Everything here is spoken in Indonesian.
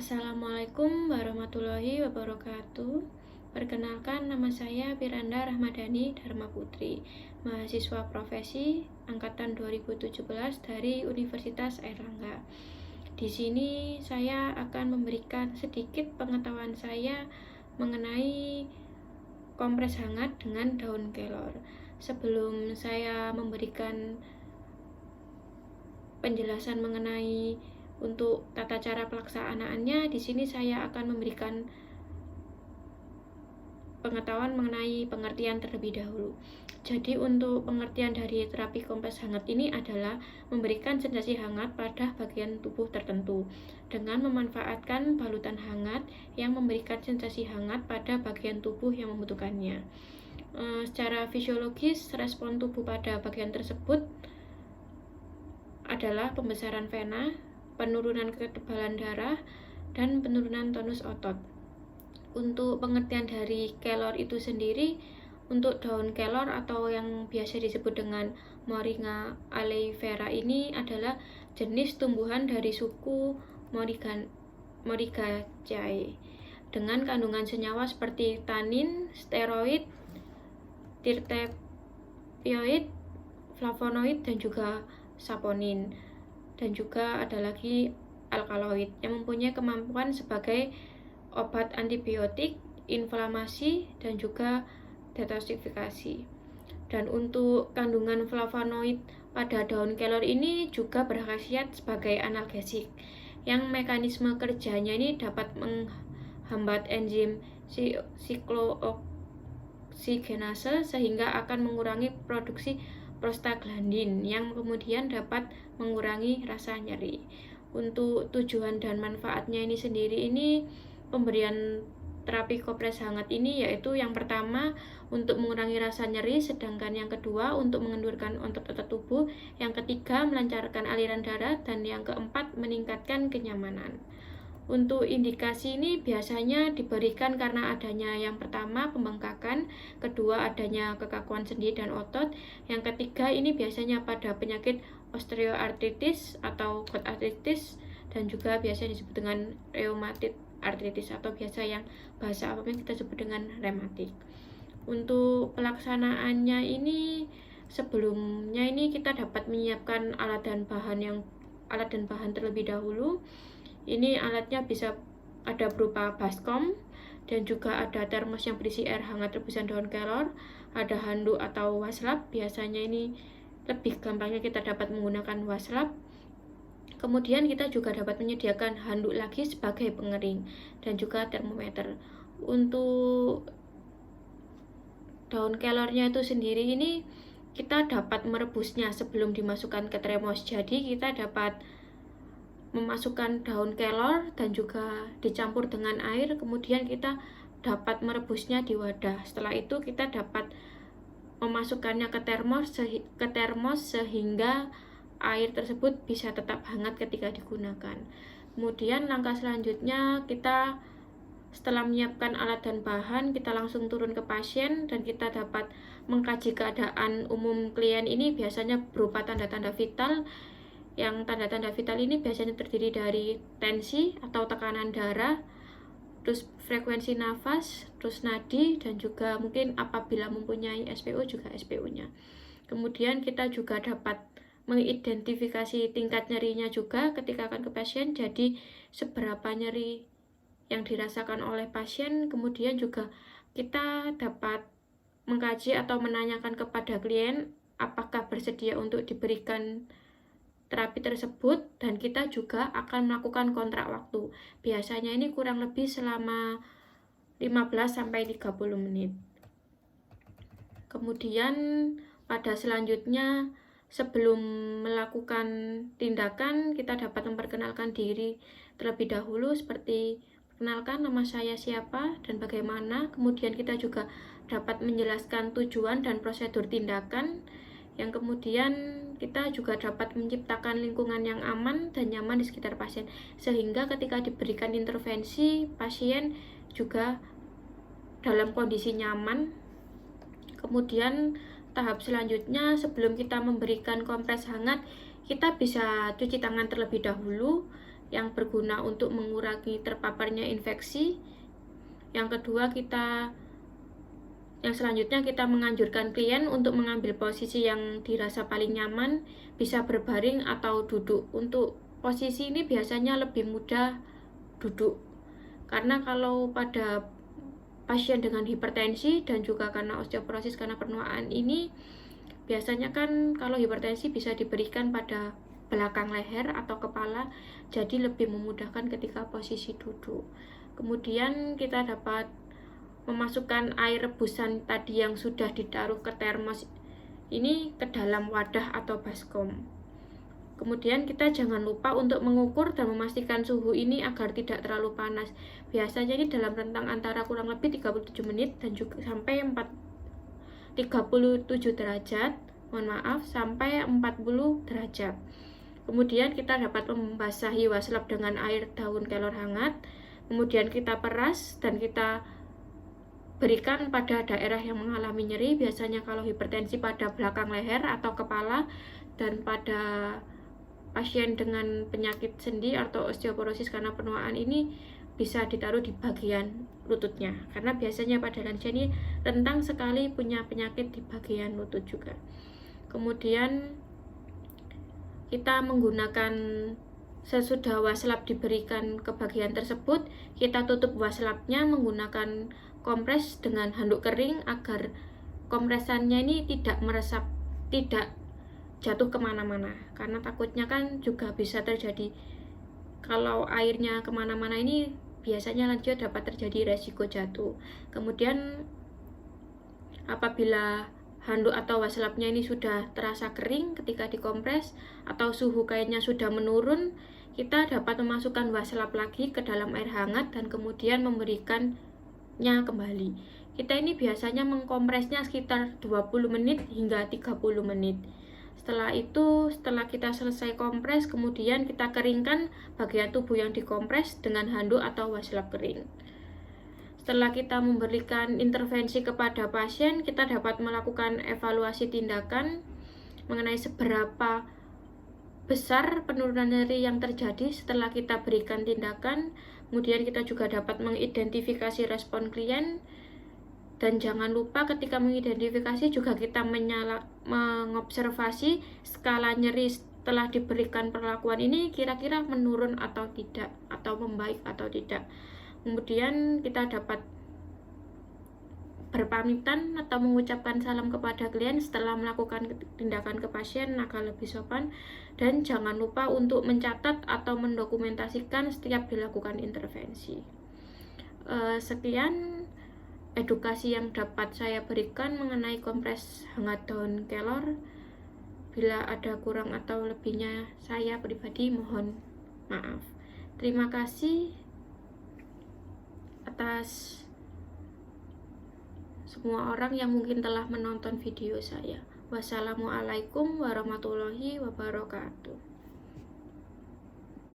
Assalamualaikum warahmatullahi wabarakatuh. Perkenalkan, nama saya Piranda Rahmadani Dharma Putri, mahasiswa profesi angkatan 2017 dari Universitas Airlangga. Di sini saya akan memberikan sedikit pengetahuan saya mengenai kompres hangat dengan daun kelor. Sebelum saya memberikan penjelasan mengenai untuk tata cara pelaksanaannya, di sini saya akan memberikan pengetahuan mengenai pengertian terlebih dahulu. Jadi untuk pengertian dari terapi kompres hangat ini adalah memberikan sensasi hangat pada bagian tubuh tertentu dengan memanfaatkan balutan hangat yang memberikan sensasi hangat pada bagian tubuh yang membutuhkannya. Secara fisiologis, respon tubuh pada bagian tersebut adalah pembesaran vena, penurunan ketebalan darah, dan penurunan tonus otot. Untuk pengertian dari kelor itu sendiri, untuk daun kelor atau yang biasa disebut dengan Moringa aloevera ini adalah jenis tumbuhan dari suku Moringaceae dengan kandungan senyawa seperti tanin, steroid, terpenoid, flavonoid, dan juga saponin. Dan juga ada lagi alkaloid yang mempunyai kemampuan sebagai obat antibiotik, inflamasi, dan juga detoksifikasi. Dan untuk kandungan flavonoid pada daun kelor ini juga berkhasiat sebagai analgesik, yang mekanisme kerjanya ini dapat menghambat enzim siklooksidgenase sehingga akan mengurangi produksi prostaglandin yang kemudian dapat mengurangi rasa nyeri. Untuk tujuan dan manfaatnya ini sendiri, ini pemberian terapi kompres hangat ini yaitu yang pertama untuk mengurangi rasa nyeri, sedangkan yang kedua untuk mengendurkan otot-otot tubuh, yang ketiga melancarkan aliran darah, dan yang keempat meningkatkan kenyamanan. Untuk indikasi ini biasanya diberikan karena adanya yang pertama pembengkakan, kedua adanya kekakuan sendi dan otot, yang ketiga ini biasanya pada penyakit osteoartritis atau gout arthritis, dan juga biasa disebut dengan rheumatoid arthritis atau biasa yang bahasa awamnya kita sebut dengan rematik. Untuk pelaksanaannya ini, sebelumnya ini kita dapat menyiapkan alat dan bahan terlebih dahulu. Ini alatnya bisa ada berupa baskom, dan juga ada termos yang berisi air hangat rebusan daun kelor, ada handuk atau waslap, biasanya ini lebih gampangnya kita dapat menggunakan waslap. Kemudian kita juga dapat menyediakan handuk lagi sebagai pengering, dan juga termometer. Untuk daun kelornya itu sendiri ini kita dapat merebusnya sebelum dimasukkan ke termos, jadi kita dapat memasukkan daun kelor dan juga dicampur dengan air, kemudian kita dapat merebusnya di wadah. Setelah itu kita dapat memasukkannya ke termos sehingga air tersebut bisa tetap hangat ketika digunakan. Kemudian langkah selanjutnya, kita setelah menyiapkan alat dan bahan, kita langsung turun ke pasien dan kita dapat mengkaji keadaan umum klien ini, biasanya berupa tanda-tanda vital. Yang tanda-tanda vital ini biasanya terdiri dari tensi atau tekanan darah, terus frekuensi nafas, terus nadi, dan juga mungkin apabila mempunyai SPO juga SPO-nya. Kemudian kita juga dapat mengidentifikasi tingkat nyerinya juga ketika akan ke pasien, jadi seberapa nyeri yang dirasakan oleh pasien. Kemudian juga kita dapat mengkaji atau menanyakan kepada klien apakah bersedia untuk diberikan terapi tersebut, dan kita juga akan melakukan kontrak waktu. Biasanya ini kurang lebih selama 15-30 menit. Kemudian pada selanjutnya, sebelum melakukan tindakan, kita dapat memperkenalkan diri terlebih dahulu, seperti perkenalkan nama saya siapa dan bagaimana. Kemudian kita juga dapat menjelaskan tujuan dan prosedur tindakan, yang kemudian kita juga dapat menciptakan lingkungan yang aman dan nyaman di sekitar pasien, sehingga ketika diberikan intervensi, pasien juga dalam kondisi nyaman. Kemudian tahap selanjutnya, sebelum kita memberikan kompres hangat, kita bisa cuci tangan terlebih dahulu. yang berguna untuk mengurangi terpaparnya infeksi. Yang kedua, yang selanjutnya kita menganjurkan klien untuk mengambil posisi yang dirasa paling nyaman, bisa berbaring atau duduk. Untuk posisi ini biasanya lebih mudah duduk, karena kalau pada pasien dengan hipertensi dan juga karena osteoporosis karena penuaan ini, biasanya kan kalau hipertensi bisa diberikan pada belakang leher atau kepala, jadi lebih memudahkan ketika posisi duduk. Kemudian kita dapat memasukkan air rebusan tadi yang sudah ditaruh ke termos ini ke dalam wadah atau baskom. Kemudian kita jangan lupa untuk mengukur dan memastikan suhu ini agar tidak terlalu panas. Biasanya ini dalam rentang antara kurang lebih 37 menit dan juga sampai 37 derajat, sampai 40 derajat. Kemudian kita dapat membasahi waslap dengan air daun kelor hangat. Kemudian kita peras dan kita berikan pada daerah yang mengalami nyeri, biasanya kalau hipertensi pada belakang leher atau kepala, dan pada pasien dengan penyakit sendi atau osteoporosis karena penuaan ini bisa ditaruh di bagian lututnya, karena biasanya pada lansia ini rentan sekali punya penyakit di bagian lutut juga. Kemudian kita menggunakan, sesudah waslap diberikan ke bagian tersebut, kita tutup waslapnya menggunakan kompres dengan handuk kering agar kompresannya ini tidak meresap, tidak jatuh kemana-mana, karena takutnya kan juga bisa terjadi kalau airnya kemana-mana ini biasanya lanjut dapat terjadi resiko jatuh. Kemudian apabila handuk atau waslapnya ini sudah terasa kering ketika dikompres atau suhu kainnya sudah menurun, kita dapat memasukkan waslap lagi ke dalam air hangat dan kemudian memberikannya kembali. Kita ini biasanya mengkompresnya sekitar 20 menit hingga 30 menit. Setelah itu, setelah kita selesai kompres, kemudian kita keringkan bagian tubuh yang dikompres dengan handuk atau waslap kering. Setelah kita memberikan intervensi kepada pasien, kita dapat melakukan evaluasi tindakan mengenai seberapa besar penurunan nyeri yang terjadi setelah kita berikan tindakan. Kemudian kita juga dapat mengidentifikasi respon klien, dan jangan lupa ketika mengidentifikasi juga kita mengobservasi skala nyeri setelah diberikan perlakuan ini kira-kira menurun atau tidak, atau membaik atau tidak. Kemudian kita dapat berpamitan atau mengucapkan salam kepada klien setelah melakukan tindakan ke pasien agar lebih sopan, dan jangan lupa untuk mencatat atau mendokumentasikan setiap dilakukan intervensi. Sekian edukasi yang dapat saya berikan mengenai kompres hangat daun kelor. Bila ada kurang atau lebihnya, saya pribadi mohon maaf. Terima kasih atas semua orang yang mungkin telah menonton video saya. Wassalamualaikum warahmatullahi wabarakatuh.